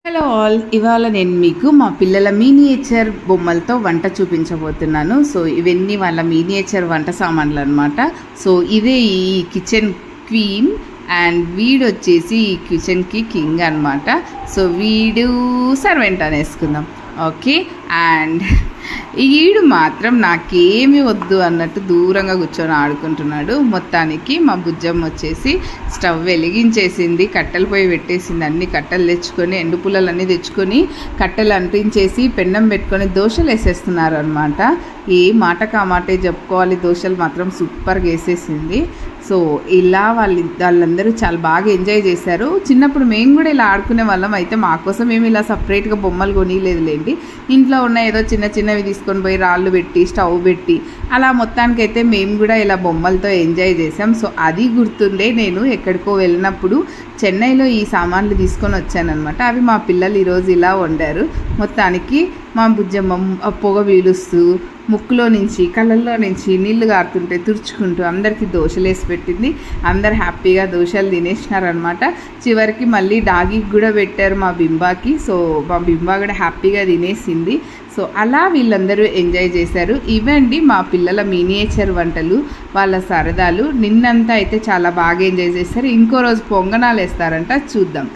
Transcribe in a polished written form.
Hello all, ఇవాళ నేను మీకు మా పిల్లల మీనియేచర్ బొమ్మలతో వంట చూపించబోతున్నాను. సో ఇవన్నీ వాళ్ళ మీనియేచర్ వంట సామాన్లు అనమాట. సో ఇదే ఈ కిచెన్ క్వీన్ అండ్ వీడు వచ్చేసి ఈ కిచెన్కి కింగ్ అనమాట. సో వీడు సర్వెంట్ అనేసుకుందాం. ఓకే, అండ్ ఈడు మాత్రం నాకేమీ వద్దు అన్నట్టు దూరంగా కూర్చొని ఆడుకుంటున్నాడు. మొత్తానికి మా బుజ్జమ్మ వచ్చేసి స్టవ్ వెలిగించేసింది, కట్టెలు పొయ్యి పెట్టేసింది. అన్ని కట్టెలు తెచ్చుకొని ఎండు పుల్లలన్నీ తెచ్చుకొని కట్టెలు అంటించేసి పెన్నం పెట్టుకొని దోశలు వేసేస్తున్నారు అనమాట. ఏ మాటకు ఆ మాటే చెప్పుకోవాలి, దోశలు మాత్రం సూపర్గా వేసేసింది. సో ఇలా వాళ్ళందరూ చాలా బాగా ఎంజాయ్ చేశారు. చిన్నప్పుడు మేము కూడా ఇలా ఆడుకునే వాళ్ళం. అయితే మా కోసం మేము ఇలా సపరేట్గా బొమ్మలు కొనిలేదులేండి, ఇంట్లో ఉన్న ఏదో చిన్న చిన్నవి తీసుకొని పోయి రాళ్ళు పెట్టి స్టవ్ పెట్టి అలా మొత్తానికైతే మేము కూడా ఇలా బొమ్మలతో ఎంజాయ్ చేసాం. సో అది గుర్తుండే నేను ఎక్కడికో వెళ్ళినప్పుడు చెన్నైలో ఈ సామాన్లు తీసుకొని వచ్చానమాట. అవి మా పిల్లలు ఈరోజు ఇలా వండారు. మొత్తానికి మా బుజ్జమ్మ పొగ వీలుస్తూ ముక్కులో నుంచి కళ్ళల్లో నుంచి నీళ్లు గారుతుంటే తుడుచుకుంటూ అందరికీ దోశలు వేసి పెట్టింది. అందరు హ్యాపీగా దోశలు తినేసినారనమాట. చివరికి మళ్ళీ డాగికి కూడా పెట్టారు మా బింబాకి. సో మా బింబా కూడా హ్యాపీగా తినేసింది. సో అలా వీళ్ళందరూ ఎంజాయ్ చేశారు. ఇవండి మా పిల్లల మినియేచర్ వంటలు, వాళ్ళ సరదాలు. నిన్నంతా అయితే చాలా బాగా ఎంజాయ్ చేస్తారు. ఇంకో రోజు పొంగనాలు వేస్తారంట, చూద్దాం.